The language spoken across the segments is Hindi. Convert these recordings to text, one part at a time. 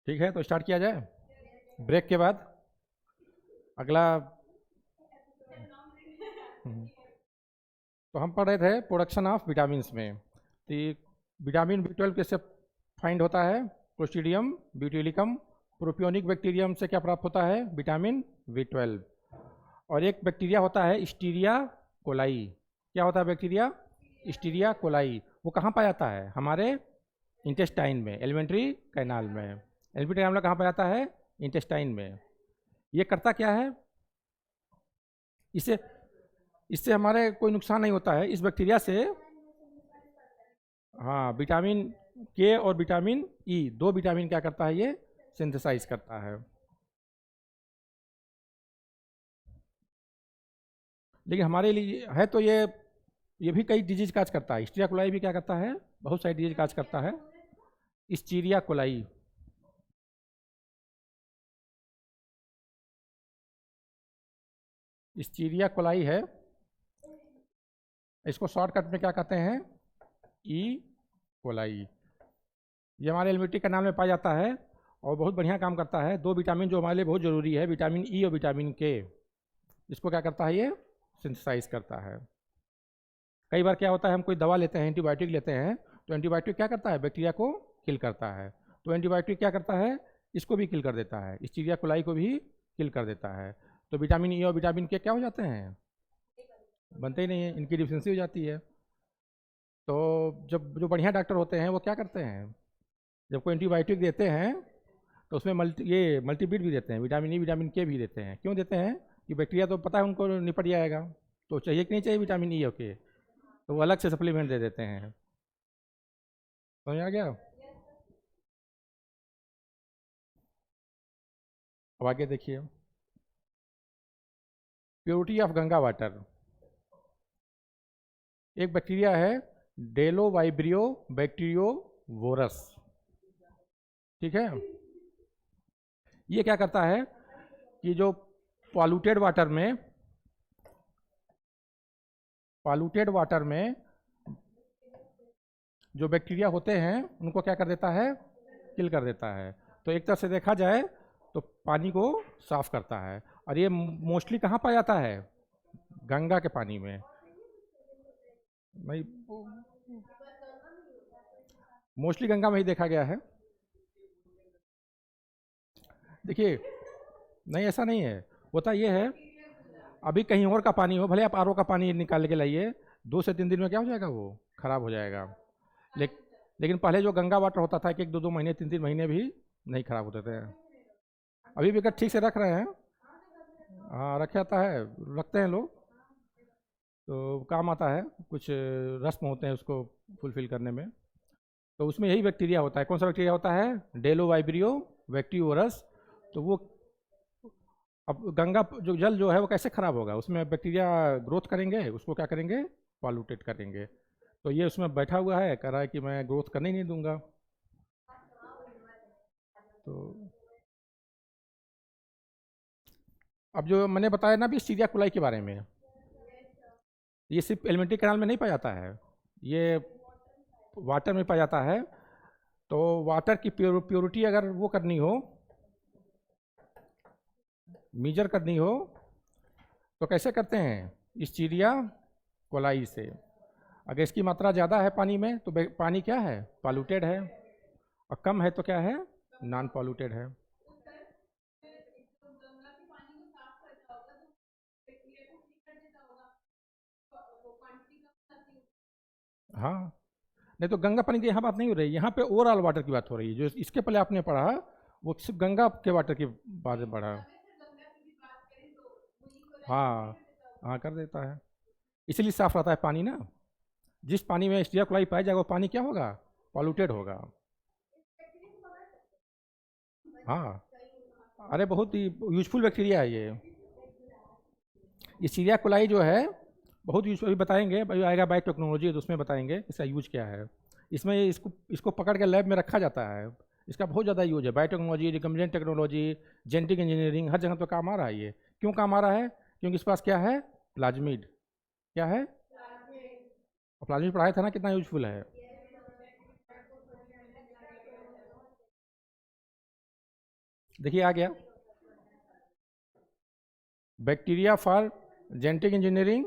ठीक है, तो स्टार्ट किया जाए ब्रेक के बाद अगला। हम्म, तो हम पढ़ रहे थे प्रोडक्शन ऑफ विटामिन में। तो विटामिन B12 कैसे फाइंड होता है? क्लोस्ट्रीडियम ब्यूटिलिकम प्रोपियोनिक बैक्टीरियम से क्या प्राप्त होता है? Vitamin B12। और एक बैक्टीरिया होता है स्टीरिया कोलाई। क्या होता है बैक्टीरिया? स्टीरिया कोलाई। वो कहाँ पाया जाता है? हमारे इंटेस्टाइन में, एलिमेंट्री कैनाल में। एलिमेंट्री कैनाल में कहाँ पाया जाता है? इंटेस्टाइन में। ये करता क्या है? इससे इससे हमारे कोई नुकसान नहीं होता है इस बैक्टीरिया से। हाँ, विटामिन के और विटामिन ई, दो विटामिन क्या करता है ये? सिंथेसाइज करता है। लेकिन हमारे लिए है तो ये भी कई डिजीज काज करता है। स्टीरिया कोलाई भी क्या करता है? बहुत सारी डिजीज काज करता है। स्टीरिया कोलाई। स्टीरिया कोलाई है, इसको शॉर्टकट में क्या कहते हैं? E coli. ये हमारे एलिमेंट्री कैनाल में पाया जाता है और बहुत बढ़िया काम करता है। दो विटामिन जो हमारे लिए बहुत ज़रूरी है, विटामिन ई और विटामिन के, इसको क्या करता है? ये सिंथेसाइज करता है। कई बार क्या होता है, हम कोई दवा लेते हैं, एंटीबायोटिक लेते हैं, तो एंटीबायोटिक क्या करता है? बैक्टीरिया को किल करता है। तो एंटीबायोटिक क्या करता है? इसको भी किल कर देता है, स्टीरिया कोलाई को भी किल कर देता है। तो विटामिन ई और विटामिन के क्या हो जाते हैं? बनते ही नहीं है, इनकी डिफिशेंसी हो जाती है। तो जब जो बढ़िया डॉक्टर होते हैं वो क्या करते हैं, जब कोई एंटीबायोटिक देते हैं तो उसमें मल्टीबिट भी देते हैं, विटामिन ई विटामिन के भी देते हैं। क्यों देते हैं? कि बैक्टीरिया तो पता है उनको निपट जाएगा, तो चाहिए कि नहीं चाहिए विटामिन ई और के, तो वो अलग से सप्लीमेंट दे देते हैं। समझ आ गया? अब आगे देखिए, प्योरिटी ऑफ गंगा वाटर। एक बैक्टीरिया है डेलो वाइब्रियो बैक्टीरियो वोरस। ठीक है, ये क्या करता है कि जो पॉल्यूटेड वाटर में पॉल्यूटेड वाटर में जो बैक्टीरिया होते हैं उनको क्या कर देता है? किल कर देता है। तो एक तरह से देखा जाए तो पानी को साफ करता है। और ये मोस्टली कहाँ पाया जाता है? गंगा के पानी में। नहीं, मोस्टली गंगा में ही देखा गया है। देखिए, नहीं ऐसा नहीं है, होता ये है, अभी कहीं और का पानी हो, भले आप RO का पानी निकाल के लाइए, 2 से 3 दिन में क्या हो जाएगा? वो खराब हो जाएगा। ले, लेकिन पहले जो गंगा वाटर होता था कि 1-2 महीने 3-3 महीने भी नहीं खराब होते थे। अभी भी अगर ठीक से रख रहे हैं, हाँ रखा जाता है, रखते हैं लोग, तो काम आता है। कुछ रस्म होते हैं उसको फुलफिल करने में। तो उसमें यही बैक्टीरिया होता है। कौन सा बैक्टीरिया होता है? डेलो वाइब्रियो बैक्टीरियोरस। तो वो, अब गंगा जो जल जो है वो कैसे खराब होगा? उसमें बैक्टीरिया ग्रोथ करेंगे, उसको क्या करेंगे? पॉल्यूटेट करेंगे। तो ये उसमें बैठा हुआ है, कह रहा है कि मैं ग्रोथ करने ही नहीं दूंगा। तो अब जो मैंने बताया ना भी सीरिया कुलाई के बारे में, ये सिर्फ एलिमेंट्री कैनाल में नहीं पाया जाता है, ये वाटर में पाया जाता है। तो वाटर की प्योरिटी अगर वो करनी हो, मीजर करनी हो, तो कैसे करते हैं? स्टीरिया कोलाई से। अगर इसकी मात्रा ज़्यादा है पानी में तो पानी क्या है? पॉल्यूटेड है। और कम है तो क्या है? नॉन पॉल्यूटेड है। हाँ, नहीं तो गंगा पानी की यहाँ बात नहीं हो रही, यहाँ पे ओवरऑल वाटर की बात हो रही है। जो इसके पहले आपने पढ़ा वो सिर्फ गंगा के वाटर की बात में पढ़ा। हाँ, हाँ कर देता है, इसीलिए साफ रहता है पानी ना। जिस पानी में स्टीरिया क्लोराइड पाया जाएगा वो पानी क्या होगा? पॉल्यूटेड होगा। हाँ, अरे बहुत ही यूजफुल बैक्टीरिया है ये सीरिया कोलाई जो है, बहुत यूज अभी बताएंगे, अभी आएगा बायोटेक्नोलॉजी तो उसमें बताएंगे इसका यूज क्या है। इसमें इसको इसको पकड़ के लैब में रखा जाता है। इसका बहुत ज़्यादा यूज है, biotechnology, recombinant technology, genetic engineering, हर जगह तो काम आ रहा है ये। क्यों काम आ रहा है? क्योंकि इस पास क्या है? प्लाज्मिड। क्या है? प्लाज्मिड पढ़ाया था ना, कितना यूजफुल है। देखिए आ गया, बैक्टीरिया फॉर जेनेटिक इंजीनियरिंग।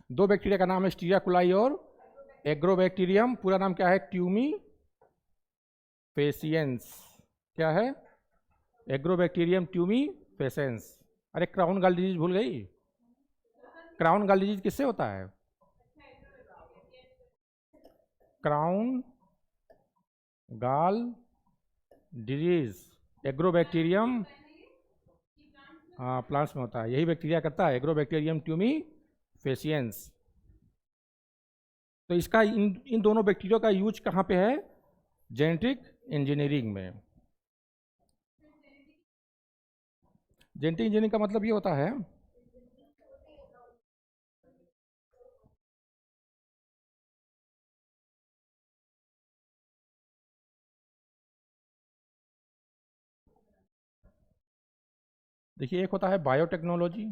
दो बैक्टीरिया का नाम है स्टीरिया कोलाई और एग्रोबैक्टीरियम। पूरा नाम क्या है? ट्यूमी फेसियंस। क्या है? एग्रोबैक्टीरियम ट्यूमी फेसेंस। अरे क्राउन गॉल डिजीज भूल गई? क्राउन गॉल डिजीज किससे होता है? क्राउन गॉल डिजीज एग्रोबैक्टीरियम, हाँ प्लांट्स में होता है, यही बैक्टीरिया करता है, एग्रोबैक्टीरियम ट्यूमी फेसियंस। तो इसका इन दोनों बैक्टीरिया का यूज कहाँ पे है? जेनेटिक इंजीनियरिंग में। जेनेटिक इंजीनियरिंग का मतलब ये होता है देखिए, एक होता है बायोटेक्नोलॉजी,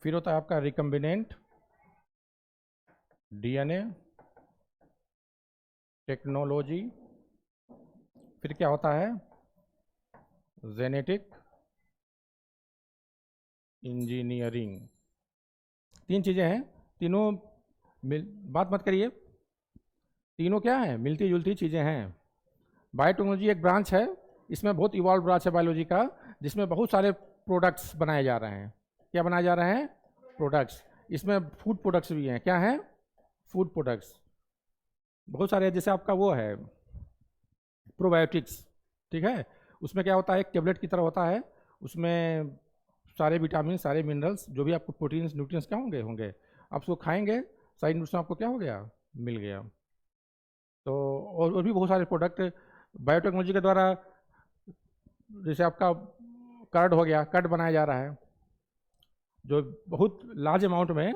फिर होता है आपका रिकम्बिनेंट डीएनए टेक्नोलॉजी, फिर क्या होता है? Genetic engineering. तीन चीज़ें हैं, तीनों बात मत करिए, तीनों क्या हैं? मिलती जुलती चीज़ें हैं। बायोटेक्नोलॉजी एक ब्रांच है, इसमें बहुत इवॉल्व ब्रांच है बायोलॉजी का, जिसमें बहुत सारे प्रोडक्ट्स बनाए जा रहे हैं। क्या बनाए जा रहे हैं? प्रोडक्ट्स। इसमें फूड प्रोडक्ट्स भी हैं। क्या हैं? फूड प्रोडक्ट्स बहुत सारे हैं। जैसे आपका वो है प्रोबायोटिक्स, ठीक है, उसमें क्या होता है? एक टेबलेट की तरह होता है, उसमें सारे विटामिन, सारे मिनरल्स, जो भी आपको प्रोटीन्स न्यूट्रिएंट्स क्या होंगे आप उसको खाएंगे, सारी न्यूट्रिशन आपको क्या हो गया? मिल गया। तो और भी बहुत सारे प्रोडक्ट बायोटेक्नोलॉजी के द्वारा, जैसे आपका कर्ड हो गया, कर्ड बनाया जा रहा है, जो बहुत लार्ज अमाउंट में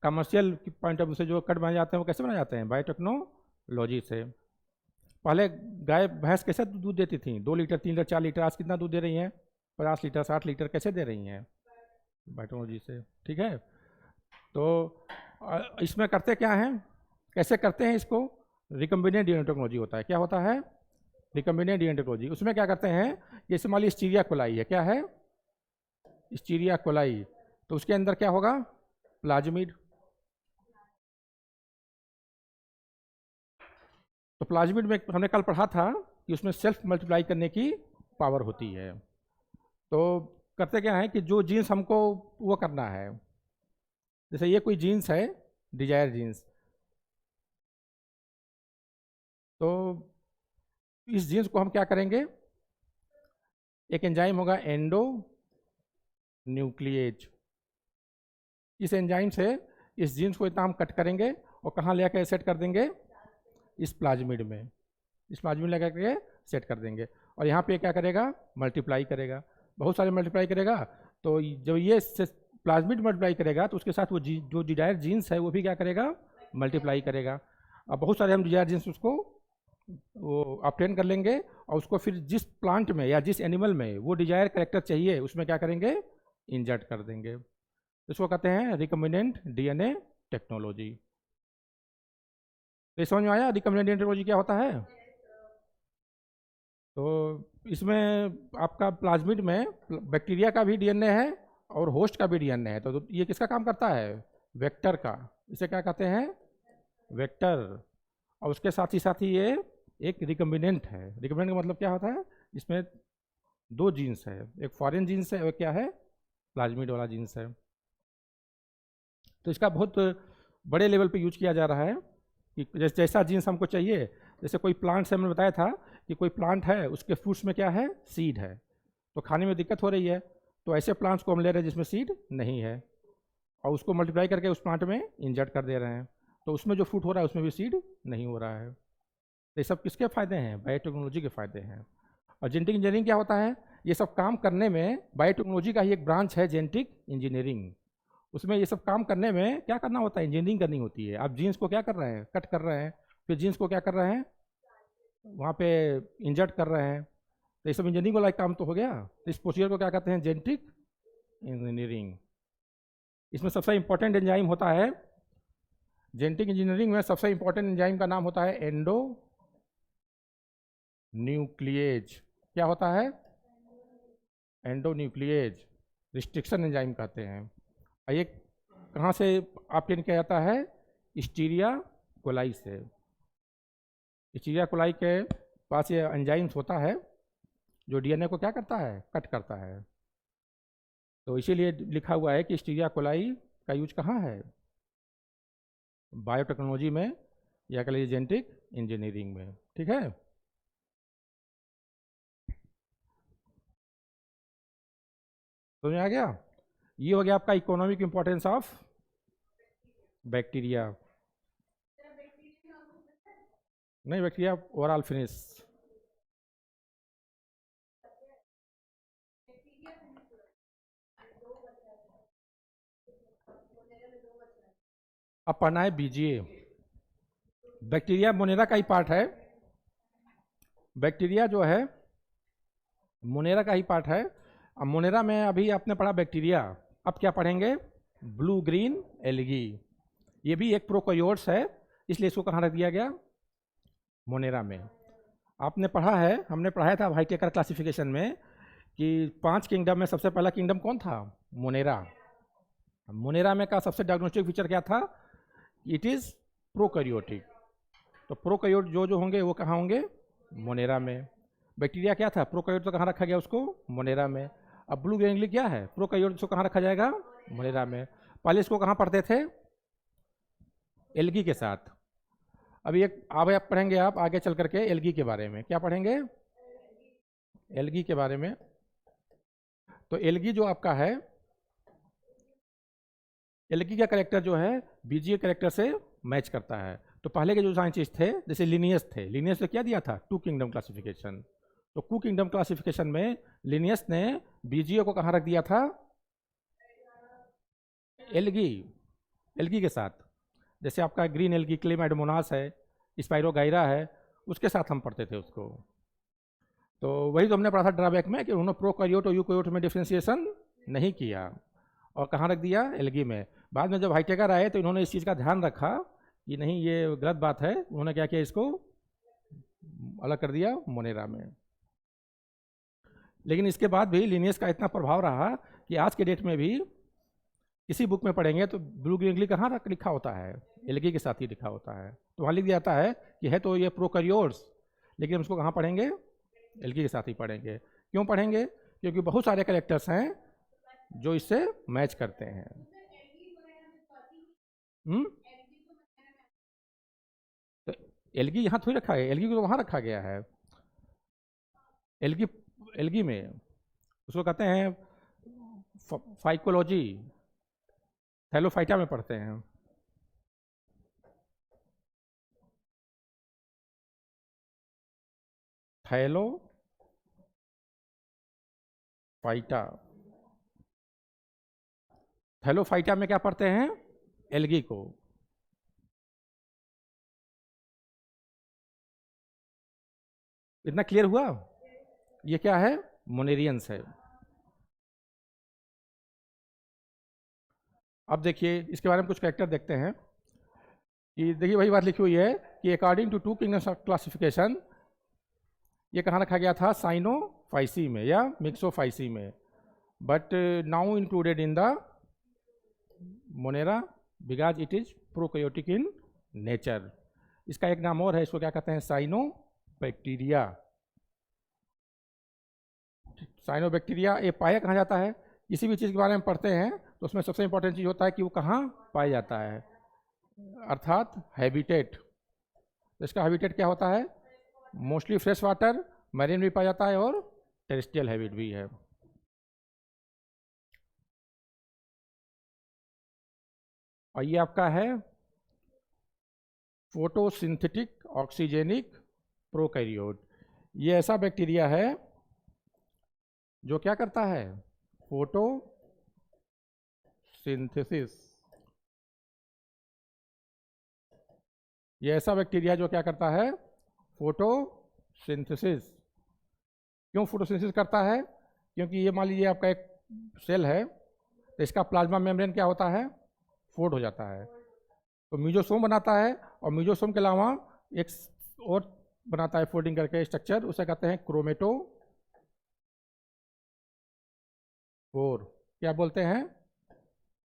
कमर्शियल पॉइंट ऑफ व्यू से जो कर्ड बनाए जाते हैं, वो कैसे बनाए जाते हैं? बायोटेक्नोलॉजी से। पहले गाय भैंस कैसे दूध देती थी? 2 लीटर 3 लीटर 4 लीटर। आज कितना दूध दे रही हैं? 50 लीटर 60 लीटर। कैसे दे रही हैं? बायोटेक्नोलॉजी से, ठीक है। तो इसमें करते क्या हैं, कैसे करते हैं इसको? रिकम्बिनेंट डीएनए टेक्नोलॉजी होता है। क्या होता है? Recombinant DNA technology. उसमें क्या करते हैं, जैसे मान लीजिए स्टीरिया कोलाई है। क्या है? स्टीरिया कोलाई। तो उसके अंदर क्या होगा? प्लाज्मिड। तो प्लाज्मिड में हमने कल पढ़ा था कि उसमें सेल्फ मल्टीप्लाई करने की पावर होती है। तो करते क्या है कि जो जीन्स हमको वो करना है, जैसे ये कोई जीन्स है, डिजायर जीन्स, तो इस जीन्स को हम क्या करेंगे? एक एंजाइम होगा एंडो न्यूक्लिएज। इस एंजाइम से इस जीन्स को इतना हम कट करेंगे और कहाँ ले आकर सेट कर देंगे? इस प्लाज्मिड में। इस प्लाज्मिड लगा के सेट कर देंगे, और यहाँ पे क्या करेगा? मल्टीप्लाई करेगा, बहुत सारे मल्टीप्लाई करेगा। तो जब ये प्लाज्मिड मल्टीप्लाई करेगा तो उसके साथ वो जो डिजायर जीन्स है वो भी क्या करेगा? मल्टीप्लाई करेगा। अब बहुत सारे हम डिजायर जीन्स उसको वो ऑब्टेन कर लेंगे, और उसको फिर जिस प्लांट में या जिस एनिमल में वो डिजायर कैरेक्टर चाहिए उसमें क्या करेंगे? इंजर्ट कर देंगे। इसको कहते हैं रिकम्बिनेंट डीएनए टेक्नोलॉजी। तो समझ में आया रिकम्बिनेंट डीएनए टेक्नोलॉजी क्या होता है? तो इसमें आपका प्लाज्मिड में बैक्टीरिया का भी डीएनए है और होस्ट का भी डीएनए है। तो ये किसका काम करता है? वेक्टर का। इसे क्या कहते हैं? वेक्टर। और उसके साथ ही ये एक रिकम्बिनेंट है। रिकम्बिनेंट का मतलब क्या होता है? इसमें 2 जीन्स है, एक फॉरेन जीन्स है और क्या है? प्लाज्मिड वाला जीन्स है। तो इसका बहुत बड़े लेवल पे यूज किया जा रहा है कि जैसा जीन्स हमको चाहिए। जैसे कोई प्लांट से हमने बताया था कि कोई प्लांट है, उसके फ्रूट्स में क्या है? सीड है, तो खाने में दिक्कत हो रही है, तो ऐसे प्लांट्स को हम ले रहे हैं जिसमें सीड नहीं है, और उसको मल्टीप्लाई करके उस प्लांट में इंजर्ट कर दे रहे हैं, तो उसमें जो फ्रूट हो रहा है उसमें भी सीड नहीं हो रहा है। तो ये सब किसके फ़ायदे हैं? बायोटेक्नोलॉजी के फ़ायदे हैं। और जेनेटिक इंजीनियरिंग क्या होता है? ये सब काम करने में बायोटेक्नोलॉजी का ही एक ब्रांच है जेनेटिक इंजीनियरिंग। उसमें ये सब काम करने में क्या करना होता है? इंजीनियरिंग करनी होती है। आप जीन्स को क्या कर रहे हैं? कट कर रहे हैं, फिर जीन्स को क्या कर रहे हैं? वहाँ पे इंजर्ट कर रहे हैं। तो ये सब इंजीनियरिंग वाला काम तो हो गया। तो इस प्रोसीजर को क्या कहते हैं? Genetic engineering. इसमें सबसे इंपॉर्टेंट एंजाइम होता है जेनेटिक इंजीनियरिंग में सबसे इंपॉर्टेंट एंजाइम का नाम होता है एंडो न्यूक्लिएज। क्या होता है? एंडो न्यूक्लिएज, रिस्ट्रिक्शन एंजाइम कहते हैं। और ये कहाँ से ऑब्टेन किया जाता है? स्टीरिया कोलाई से। स्टीरिया कोलाई के पास ये एंजाइम्स होता है जो डीएनए को क्या करता है? कट करता है। तो इसीलिए लिखा हुआ है कि स्टीरिया कोलाई का यूज कहाँ है? बायोटेक्नोलॉजी में या कह लीजिए जेनेटिक इंजीनियरिंग में। ठीक है, समझ में आ गया? ये हो गया आपका इकोनॉमिक इंपॉर्टेंस ऑफ बैक्टीरिया। नहीं, बैक्टीरिया ओवरऑल फिनिश। अब पढ़ना है बीजीए। बैक्टीरिया मोनेरा का ही पार्ट है। बैक्टीरिया जो है मोनेरा का ही पार्ट है। अब मोनेरा में अभी आपने पढ़ा बैक्टीरिया, अब क्या पढ़ेंगे? Blue green algae. ये भी एक प्रोकैरियोट्स है, इसलिए इसको कहाँ रख दिया गया? मोनेरा में। आपने पढ़ा है, हमने पढ़ाया था व्हाइटेकर क्लासिफिकेशन में कि 5 किंगडम में सबसे पहला किंगडम कौन था? मोनेरा। मोनेरा में का सबसे डायग्नोस्टिक फीचर क्या था? It is prokaryotic. तो प्रोकैरियोट जो जो होंगे वो कहाँ होंगे? मोनेरा में। बैक्टीरिया क्या था? प्रोकैरियोट, तो कहाँ रखा गया उसको? मोनेरा में। अब ब्लू ग्रीन एल्गी क्या है? प्रोकैरियोट, उसको कहाँ रखा जाएगा? मोनेरा में। पहले इसको कहाँ पढ़ते थे? एल्गी के साथ। अभी एक अब आप पढ़ेंगे, आप आगे चल करके एल्गी के बारे में। क्या पढ़ेंगे? एल्गी के बारे में। तो एल्गी जो आपका है, एल्गी का कैरेक्टर जो है बीजीए कैरेक्टर से मैच करता है। तो पहले के जो साइंटिस्ट थे, जैसे लिनियस थे, लिनियस ने क्या दिया था? 2 किंगडम क्लासिफिकेशन। तो 2 किंगडम क्लासिफिकेशन में लिनियस ने बीजीए को कहाँ रख दिया था? एल्गी, एल्गी के साथ। जैसे आपका ग्रीन एल्गी क्लेमाइडोमोनास है, स्पाइरोगाइरा है, उसके साथ हम पढ़ते थे उसको। तो वही तो हमने पढ़ा था ड्रॉबैक में कि उन्होंने प्रोकैरियोट और यूकैरियोट में डिफ्रेंशिएशन नहीं किया और कहाँ रख दिया? एल्गी में। बाद में जब व्हाइटेकर आए तो इन्होंने इस चीज़ का ध्यान रखा कि नहीं, ये गलत बात है। उन्होंने क्या किया? इसको अलग कर दिया मोनेरा में। लेकिन इसके बाद भी लिनियस का इतना प्रभाव रहा कि आज के डेट में भी किसी बुक में पढ़ेंगे तो ब्लू ग्रीन एल्गी कहाँ लिखा होता है? एल्गी के साथ ही लिखा होता है। तो वहाँ लिख दिया जाता है कि है तो ये प्रोकैरियोट्स, लेकिन हम उसको कहाँ पढ़ेंगे? एल्गी के साथ ही पढ़ेंगे। क्यों पढ़ेंगे? क्योंकि बहुत सारे कैरेक्टर्स हैं जो इससे मैच करते हैं। तो एल्गी यहाँ थोड़ी रखा है, एल्गी को तो वहाँ रखा गया है। एल्गी, एल्गी में उसको कहते हैं फाइकोलॉजी, थैलोफाइटा में पढ़ते हैं। थैलोफाइटा, थैलोफाइटा में क्या पढ़ते हैं? एल्गी को। इतना क्लियर हुआ? ये क्या है? मोनेरियंस है। अब देखिए इसके बारे में कुछ कैरेक्टर देखते हैं कि देखिए वही बात लिखी हुई है कि अकॉर्डिंग टू 2 किंगडम्स क्लासिफिकेशन, ये कहाँ रखा गया था? साइनोफाइसी में या मिक्सोफाइसी में, but now included in the Monera because it is prokaryotic in nature. इसका एक नाम और है, इसको क्या कहते हैं? साइनोबैक्टीरिया। साइनोबैक्टीरिया ये पाया कहाँ जाता है? किसी भी चीज़ के बारे में पढ़ते हैं तो उसमें सबसे इंपॉर्टेंट चीज़ होता है कि वो कहाँ पाया जाता है, अर्थात हैबिटेट। तो इसका हैबिटेट क्या होता है? मोस्टली फ्रेश वाटर, मैरीन भी पाया जाता है और टेरेस्ट्रियल हैबिट भी है। और ये आपका है फोटोसिंथेटिक ऑक्सीजेनिक प्रोकैरियोट। ये ऐसा बैक्टीरिया है जो क्या करता है? फोटोसिंथेसिस। ये ऐसा बैक्टीरिया जो क्या करता है? फोटोसिंथेसिस। क्यों फोटोसिंथेसिस करता है? क्योंकि ये मान लीजिए आपका एक सेल है, तो इसका प्लाज्मा मेम्ब्रेन क्या होता है? फोल्ड हो जाता है। तो मीजोसोम बनाता है, और मीजोसोम के अलावा एक और बनाता है फोल्डिंग करके स्ट्रक्चर, उसे कहते हैं क्रोमेटोफोर। क्या बोलते हैं?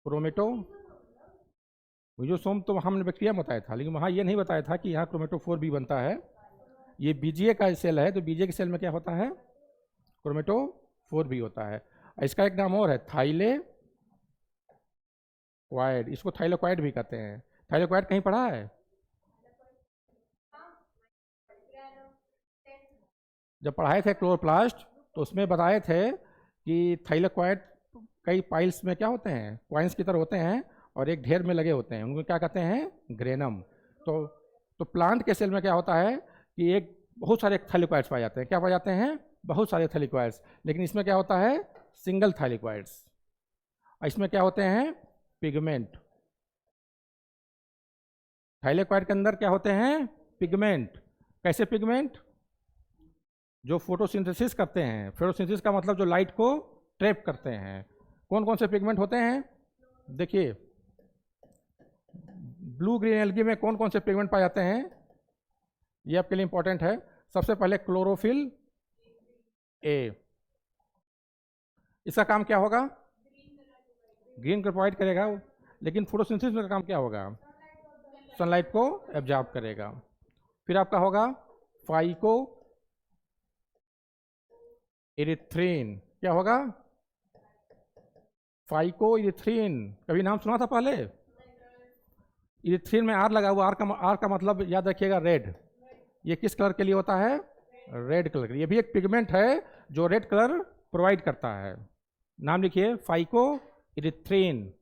क्रोमेटो। मीजोसोम तो हमने बैक्टीरिया में बताया था, लेकिन वहाँ ये नहीं बताया था कि यहाँ क्रोमेटोफोर भी बनता है। ये बीजीए का सेल है, तो बीजीए के सेल में क्या होता है? क्रोमेटोफोर भी होता है। इसका एक नाम और है थाइलेक्वाइड, इसको थाइलेक्वाइड भी कहते हैं। थाइलेक्वाइड कहीं पढ़ा है? जब पढ़ाए थे क्लोरोप्लास्ट, तो उसमें बताए थे कि थाइलेक्वाइड कई पाइल्स में क्या होते हैं? क्वाइंस की तरह होते हैं, और एक ढेर में लगे होते हैं, उनको क्या कहते हैं? ग्रेनम। तो प्लांट के सेल में क्या होता है कि एक बहुत सारे थाइलेक्वाइड्स पाए जाते हैं। क्या पाए जाते हैं? बहुत सारे थाइलेक्वाइड्स। लेकिन इसमें क्या होता है? सिंगल थाइलेक्वाइड्स। इसमें क्या होते हैं? पिगमेंट। थाइलेक्वाइड के अंदर क्या होते हैं? पिगमेंट। कैसे पिगमेंट? जो फोटोसिंथेसिस करते हैं। फोटोसिंथेसिस का मतलब जो लाइट को ट्रैप करते हैं। कौन कौन से पिगमेंट होते हैं? देखिए, ब्लू ग्रीन एल्गी में कौन कौन से पिगमेंट पाए जाते हैं? ये आपके लिए इंपॉर्टेंट है। सबसे पहले क्लोरोफिल ए, इसका काम क्या होगा? ग्रीन को प्रोवाइड करेगा, लेकिन फोटोसिंथेसिस का काम क्या होगा? सनलाइट को एब्जॉर्ब करेगा। फिर आपका होगा फाइको इरिथ्रीन। क्या होगा? फाइको इरिथ्रीन, कभी नाम सुना था पहले? इरिथ्रीन में आर लगा हुआ, आर का मतलब याद रखिएगा रेड। ये किस कलर के लिए होता है? रेड कलर के लिए। ये भी एक पिगमेंट है जो रेड कलर प्रोवाइड करता है। नाम लिखिए, फाइको इरिथ्रीन।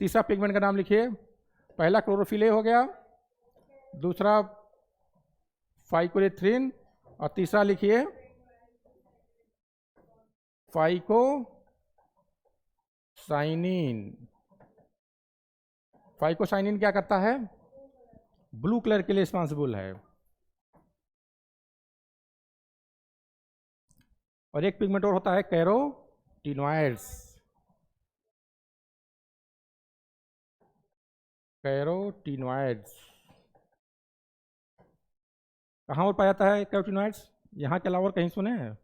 तीसरा पिगमेंट का नाम लिखिए। पहला क्लोरोफिल ए हो गया, दूसरा फाइकोइरिथ्रीन, और तीसरा लिखिए फाइकोसाइनिन। फाइकोसाइनिन क्या करता है? ब्लू कलर के लिए रिस्पॉन्सिबल है। और एक पिगमेंट और होता है कैरोटीनॉइड्स। कैरोटीनॉइड्स कहाँ और पाया जाता है? कैरोटीनॉइड्स यहाँ के अलावा और कहीं सुने हैं?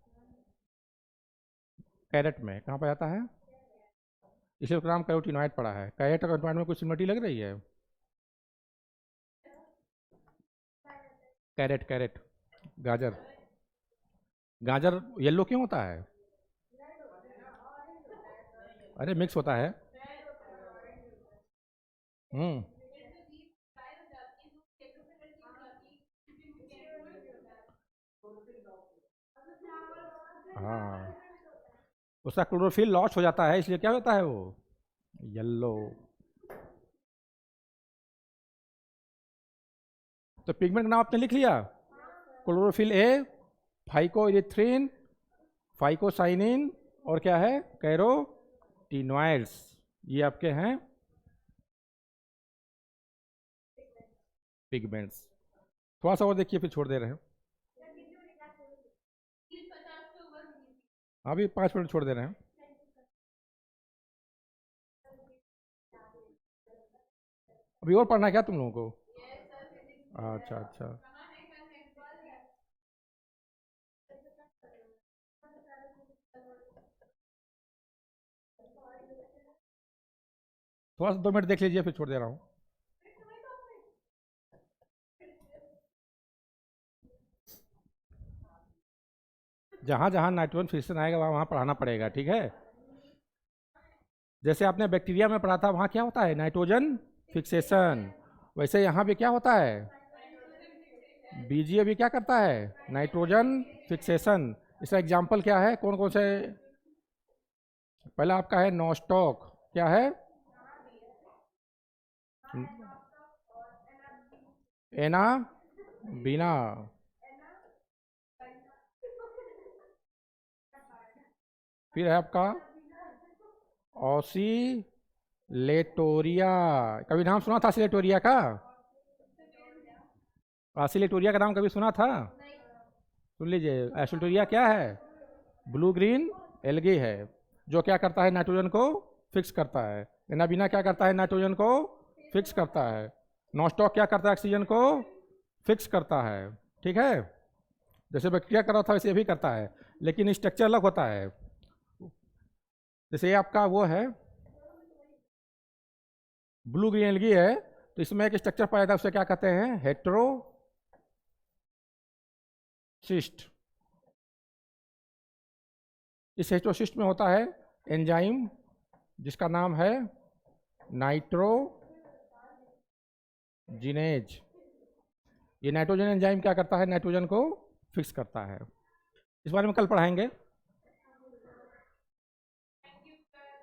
कैरेट में। कहाँ पाया जाता है? इसलिए उसका नाम कैरोटीनॉइड पड़ा है। कैरेट और कैरोटीनॉइड में कुछ सिमिलरिटी लग रही है? कैरेट, कैरेट, गाजर। गाजर येलो क्यों होता है? अरे मिक्स होता है। हाँ, उसका क्लोरोफिल लॉस हो जाता है, इसलिए क्या होता है? वो येलो। तो पिगमेंट का नाम आपने लिख लिया। क्लोरोफिल ए, फाइकोइरिथ्रीन, फाइकोसाइनिन, और क्या है? कैरोटीनॉइड्स। ये आपके हैं पिगमेंट्स। थोड़ा सा और देखिए, फिर छोड़ दे रहे हैं। अभी 5 मिनट छोड़ दे रहे हैं। अभी और पढ़ना है क्या तुम लोगों को? अच्छा अच्छा। थोड़ा सा 2 मिनट देख लीजिए, फिर छोड़ दे रहा हूँ। जहाँ जहाँ नाइट्रोजन फिक्सेशन आएगा वहाँ वहाँ पढ़ाना पड़ेगा, ठीक है? जैसे आपने बैक्टीरिया में पढ़ा था, वहाँ क्या होता है? Nitrogen fixation. वैसे यहाँ भी क्या होता है? बीजीए भी क्या करता है? Nitrogen fixation. इसका एग्जाम्पल क्या है? कौन कौन से? पहला आपका है नॉस्टॉक। क्या है? एना बीना। फिर है आपका ऑसिलेटोरिया। कभी नाम सुना था ऑसिलेटोरिया का? ऑसिलेटोरिया का नाम कभी सुना था? सुन लीजिए, ऑसिलेटोरिया क्या है? ब्लू ग्रीन एल्गी है, जो क्या करता है? नाइट्रोजन को फिक्स करता है। एनाबीना क्या करता है? नाइट्रोजन को फिक्स करता है। नॉस्टॉक क्या करता है? ऑक्सीजन को फिक्स करता है। ठीक है, जैसे बैक्टीरिया कर रहा था वैसे ये भी करता है, लेकिन स्ट्रक्चर अलग होता है। जैसे ये आपका वो है ब्लू ग्रीन एल्गी है, तो इसमें एक स्ट्रक्चर पाया जाता है, उसे क्या कहते हैं? हेटेरोसिस्ट। इस हेटेरोसिस्ट में होता है एंजाइम जिसका नाम है नाइट्रोजिनेज। ये नाइट्रोजन एंजाइम क्या करता है? नाइट्रोजन को फिक्स करता है। इस बारे में कल पढ़ाएंगे।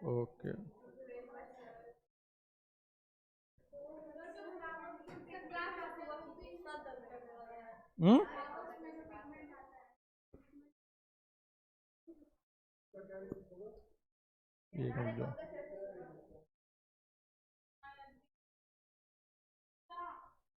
ओके। हम्म, एक मिनट जो